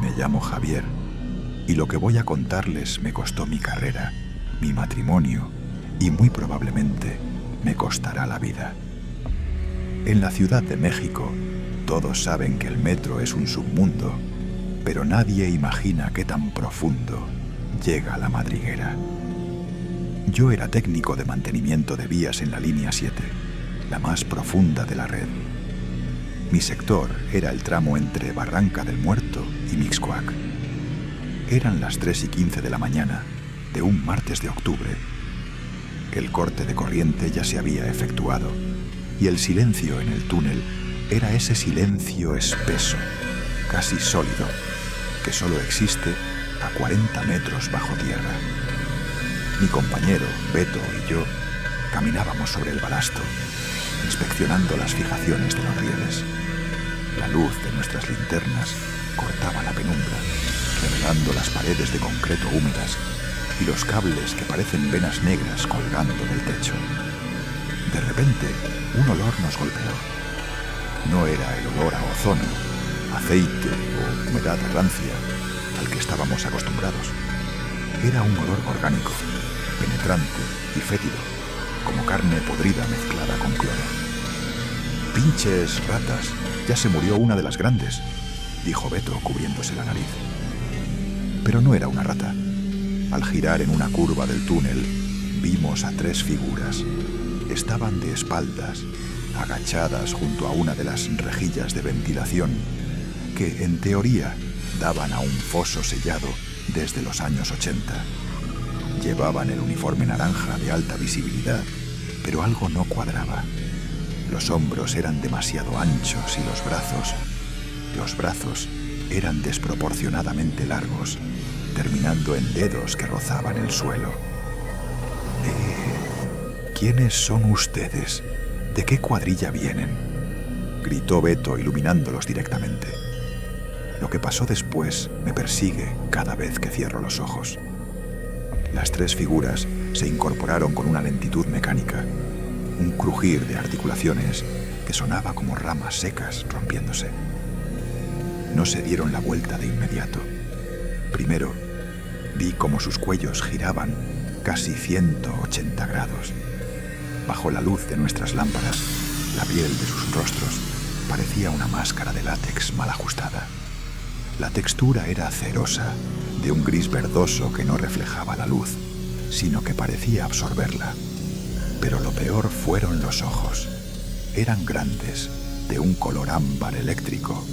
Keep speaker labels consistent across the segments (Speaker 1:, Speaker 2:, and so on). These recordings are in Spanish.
Speaker 1: Me llamo Javier y lo que voy a contarles me costó mi carrera, mi matrimonio y muy probablemente me costará la vida. En la Ciudad de México todos saben que el metro es un submundo, pero nadie imagina qué tan profundo llega la madriguera. Yo era técnico de mantenimiento de vías en la línea 7, la más profunda de la red. Mi sector era el tramo entre Barranca del Muerto y Mixcoac. Eran las 3:15 de la mañana de un martes de octubre. El corte de corriente ya se había efectuado y el silencio en el túnel era ese silencio espeso, casi sólido, que solo existe a 40 metros bajo tierra. Mi compañero, Beto, y yo caminábamos sobre el balasto, inspeccionando las fijaciones de los rieles. La luz de nuestras linternas cortaba la penumbra, revelando las paredes de concreto húmedas y los cables que parecen venas negras colgando del techo. De repente, un olor nos golpeó. No era el olor a ozono, aceite o humedad rancia al que estábamos acostumbrados. Era un olor orgánico, penetrante y fétido, como carne podrida mezclada con cloro. «Pinches ratas, ya se murió una de las grandes», dijo Beto cubriéndose la nariz. Pero no era una rata. Al girar en una curva del túnel, vimos a 3 figuras. Estaban de espaldas, agachadas junto a una de las rejillas de ventilación, que, en teoría, daban a un foso sellado desde los años 80. Llevaban el uniforme naranja de alta visibilidad, pero algo no cuadraba. Los hombros eran demasiado anchos y los brazos eran desproporcionadamente largos, terminando en dedos que rozaban el suelo. ¿Quiénes son ustedes? ¿De qué cuadrilla vienen?, gritó Beto, iluminándolos directamente. Lo que pasó después me persigue cada vez que cierro los ojos. Las 3 figuras se incorporaron con una lentitud mecánica, un crujir de articulaciones que sonaba como ramas secas rompiéndose. No se dieron la vuelta de inmediato. Primero, vi cómo sus cuellos giraban casi 180 grados. Bajo la luz de nuestras lámparas, la piel de sus rostros parecía una máscara de látex mal ajustada. La textura era cerosa, de un gris verdoso que no reflejaba la luz, sino que parecía absorberla. Pero lo peor fueron los ojos. Eran grandes, de un color ámbar eléctrico,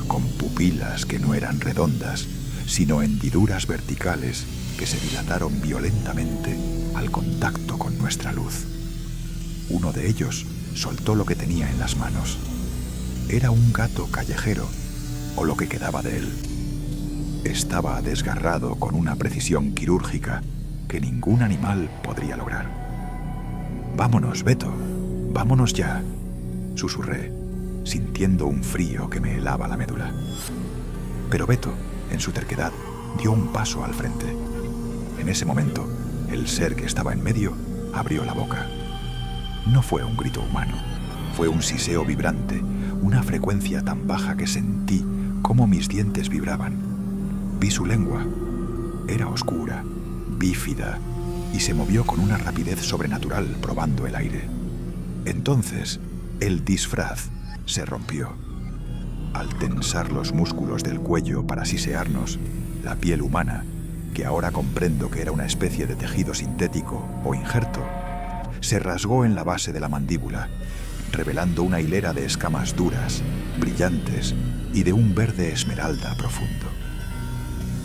Speaker 1: con pupilas que no eran redondas, sino hendiduras verticales que se dilataron violentamente al contacto con nuestra luz. Uno de ellos soltó lo que tenía en las manos. Era un gato callejero, o lo que quedaba de él. Estaba desgarrado con una precisión quirúrgica que ningún animal podría lograr. «Vámonos, Beto, vámonos ya», susurré, sintiendo un frío que me helaba la médula. Pero Beto, en su terquedad, dio un paso al frente. En ese momento, el ser que estaba en medio abrió la boca. No fue un grito humano, fue un siseo vibrante, una frecuencia tan baja que sentí cómo mis dientes vibraban. Vi su lengua. Era oscura, bífida, y se movió con una rapidez sobrenatural probando el aire. Entonces, el disfraz se rompió. Al tensar los músculos del cuello para sisearnos, la piel humana, que ahora comprendo que era una especie de tejido sintético o injerto, se rasgó en la base de la mandíbula, revelando una hilera de escamas duras, brillantes y de un verde esmeralda profundo.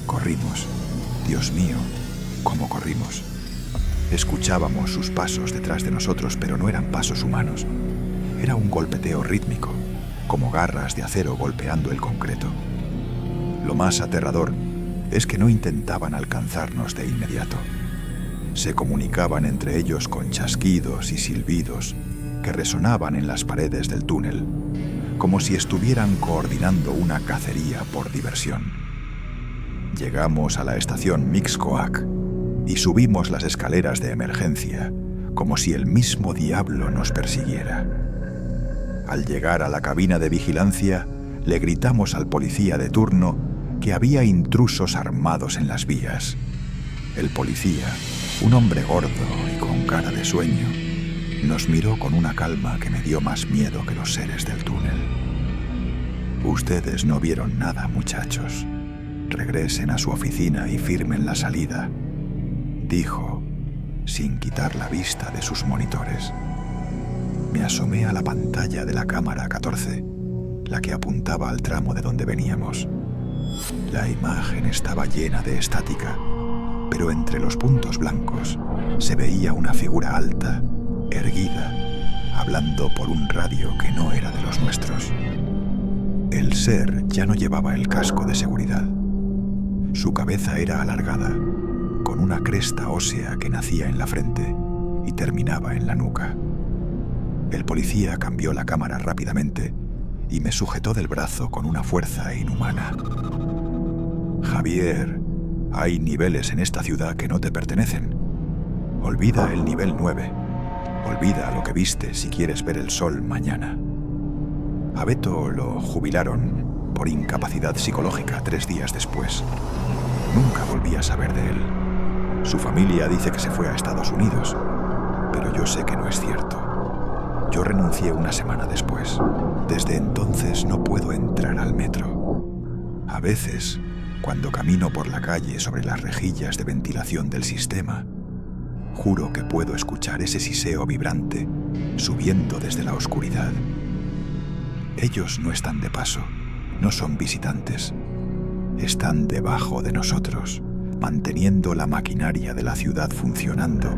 Speaker 1: Corrimos. Dios mío, cómo corrimos. Escuchábamos sus pasos detrás de nosotros, pero no eran pasos humanos. Era un golpeteo rítmico, como garras de acero golpeando el concreto. Lo más aterrador es que no intentaban alcanzarnos de inmediato. Se comunicaban entre ellos con chasquidos y silbidos que resonaban en las paredes del túnel, como si estuvieran coordinando una cacería por diversión. Llegamos a la estación Mixcoac y subimos las escaleras de emergencia, como si el mismo diablo nos persiguiera. Al llegar a la cabina de vigilancia, le gritamos al policía de turno que había intrusos armados en las vías. El policía, un hombre gordo y con cara de sueño, nos miró con una calma que me dio más miedo que los seres del túnel. Ustedes no vieron nada, muchachos. Regresen a su oficina y firmen la salida, dijo, sin quitar la vista de sus monitores. Me asomé a la pantalla de la cámara 14, la que apuntaba al tramo de donde veníamos. La imagen estaba llena de estática, pero entre los puntos blancos se veía una figura alta, erguida, hablando por un radio que no era de los nuestros. El ser ya no llevaba el casco de seguridad. Su cabeza era alargada, con una cresta ósea que nacía en la frente y terminaba en la nuca. El policía cambió la cámara rápidamente y me sujetó del brazo con una fuerza inhumana. Javier, hay niveles en esta ciudad que no te pertenecen. Olvida el nivel 9. Olvida lo que viste si quieres ver el sol mañana. A Beto lo jubilaron por incapacidad psicológica 3 días después. Nunca volví a saber de él. Su familia dice que se fue a Estados Unidos, pero yo sé que no es cierto. Yo renuncié una semana después. Desde entonces no puedo entrar al metro. A veces, cuando camino por la calle sobre las rejillas de ventilación del sistema, juro que puedo escuchar ese siseo vibrante subiendo desde la oscuridad. Ellos no están de paso, no son visitantes. Están debajo de nosotros, manteniendo la maquinaria de la ciudad funcionando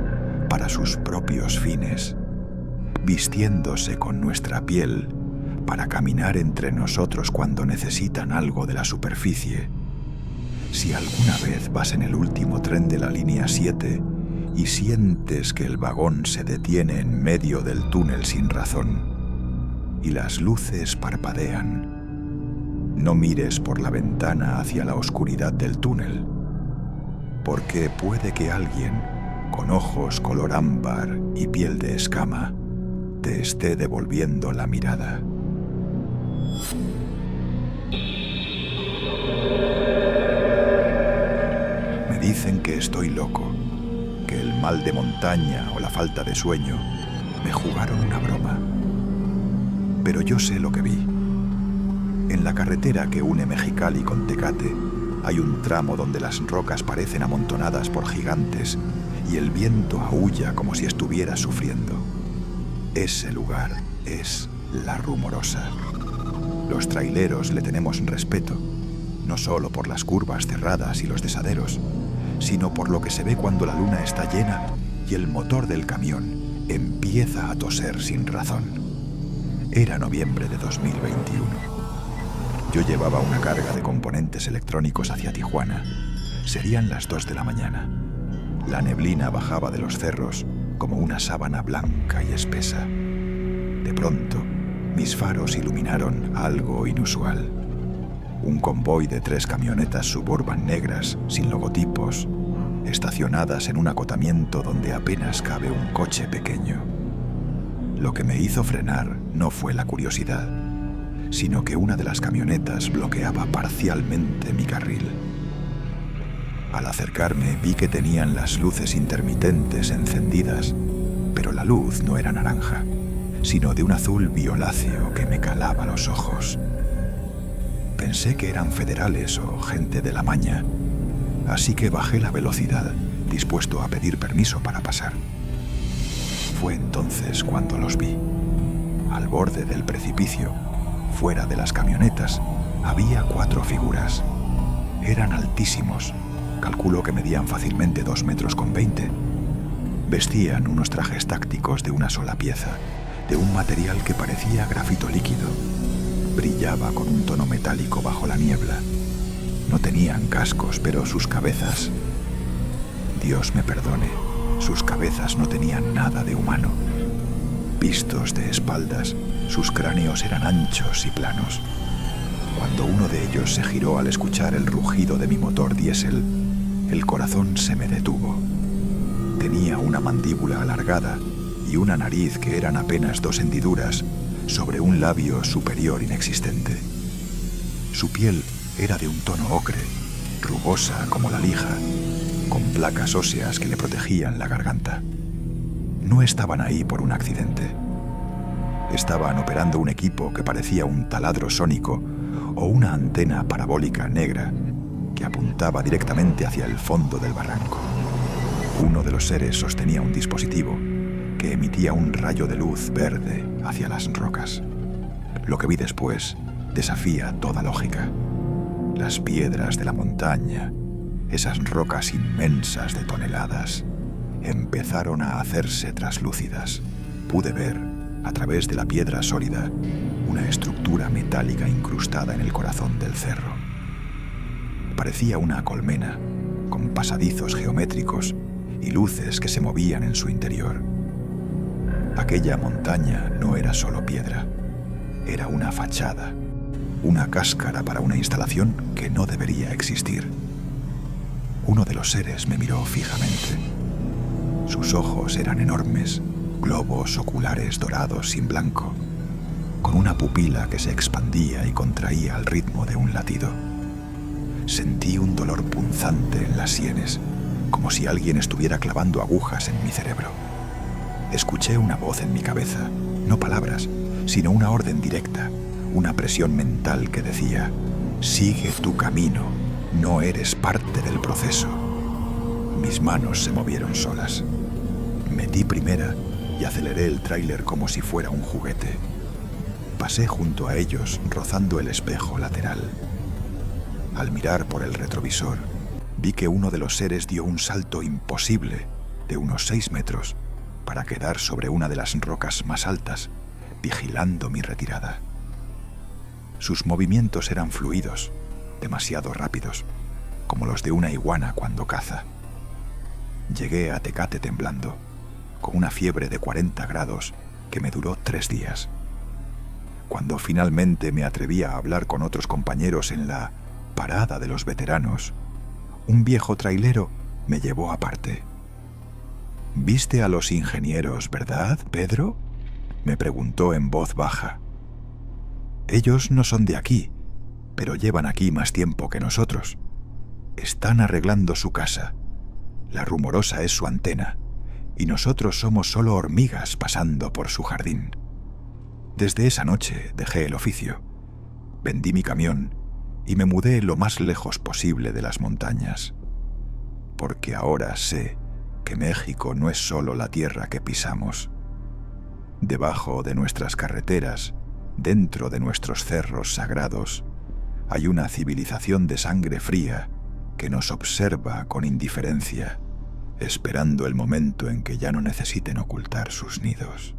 Speaker 1: para sus propios fines, vistiéndose con nuestra piel para caminar entre nosotros cuando necesitan algo de la superficie. Si alguna vez vas en el último tren de la línea 7 y sientes que el vagón se detiene en medio del túnel sin razón y las luces parpadean, no mires por la ventana hacia la oscuridad del túnel, porque puede que alguien con ojos color ámbar y piel de escama te esté devolviendo la mirada. Me dicen que estoy loco, que el mal de montaña o la falta de sueño me jugaron una broma. Pero yo sé lo que vi. En la carretera que une Mexicali con Tecate hay un tramo donde las rocas parecen amontonadas por gigantes y el viento aúlla como si estuviera sufriendo. Ese lugar es La Rumorosa. Los traileros le tenemos respeto, no solo por las curvas cerradas y los desaderos, sino por lo que se ve cuando la luna está llena y el motor del camión empieza a toser sin razón. Era noviembre de 2021. Yo llevaba una carga de componentes electrónicos hacia Tijuana. Serían las 2 de la mañana. La neblina bajaba de los cerros como una sábana blanca y espesa. De pronto, mis faros iluminaron algo inusual. Un convoy de 3 camionetas Suburban negras, sin logotipos, estacionadas en un acotamiento donde apenas cabe un coche pequeño. Lo que me hizo frenar no fue la curiosidad, sino que una de las camionetas bloqueaba parcialmente mi carril. Al acercarme vi que tenían las luces intermitentes encendidas, pero la luz no era naranja, sino de un azul violáceo que me calaba los ojos. Pensé que eran federales o gente de la maña, así que bajé la velocidad, dispuesto a pedir permiso para pasar. Fue entonces cuando los vi. Al borde del precipicio, fuera de las camionetas, había 4 figuras. Eran altísimos, calculo que medían fácilmente 2,20 metros. Vestían unos trajes tácticos de una sola pieza, de un material que parecía grafito líquido. Brillaba con un tono metálico bajo la niebla. No tenían cascos, pero sus cabezas... Dios me perdone, sus cabezas no tenían nada de humano. Vistos de espaldas, sus cráneos eran anchos y planos. Cuando uno de ellos se giró al escuchar el rugido de mi motor diésel, el corazón se me detuvo. Tenía una mandíbula alargada y una nariz que eran apenas 2 hendiduras sobre un labio superior inexistente. Su piel era de un tono ocre, rugosa como la lija, con placas óseas que le protegían la garganta. No estaban ahí por un accidente. Estaban operando un equipo que parecía un taladro sónico o una antena parabólica negra que apuntaba directamente hacia el fondo del barranco. Uno de los seres sostenía un dispositivo que emitía un rayo de luz verde hacia las rocas. Lo que vi después desafía toda lógica. Las piedras de la montaña, esas rocas inmensas de toneladas, empezaron a hacerse traslúcidas. Pude ver, a través de la piedra sólida, una estructura metálica incrustada en el corazón del cerro. Parecía una colmena, con pasadizos geométricos y luces que se movían en su interior. Aquella montaña no era solo piedra, era una fachada, una cáscara para una instalación que no debería existir. Uno de los seres me miró fijamente. Sus ojos eran enormes, globos oculares dorados sin blanco, con una pupila que se expandía y contraía al ritmo de un latido. Sentí un dolor punzante en las sienes, como si alguien estuviera clavando agujas en mi cerebro. Escuché una voz en mi cabeza, no palabras, sino una orden directa, una presión mental que decía: sigue tu camino, no eres parte del proceso. Mis manos se movieron solas. Metí primera y aceleré el tráiler como si fuera un juguete. Pasé junto a ellos, rozando el espejo lateral. Al mirar por el retrovisor, vi que uno de los seres dio un salto imposible de unos 6 metros para quedar sobre una de las rocas más altas, vigilando mi retirada. Sus movimientos eran fluidos, demasiado rápidos, como los de una iguana cuando caza. Llegué a Tecate temblando, con una fiebre de 40 grados que me duró 3 días. Cuando finalmente me atreví a hablar con otros compañeros en la parada de los veteranos, un viejo trailero me llevó aparte. «¿Viste a los ingenieros, verdad, Pedro?», me preguntó en voz baja. «Ellos no son de aquí, pero llevan aquí más tiempo que nosotros. Están arreglando su casa. La Rumorosa es su antena, y nosotros somos solo hormigas pasando por su jardín». Desde esa noche dejé el oficio, vendí mi camión y me mudé lo más lejos posible de las montañas, porque ahora sé que México no es solo la tierra que pisamos. Debajo de nuestras carreteras, dentro de nuestros cerros sagrados, hay una civilización de sangre fría que nos observa con indiferencia, esperando el momento en que ya no necesiten ocultar sus nidos.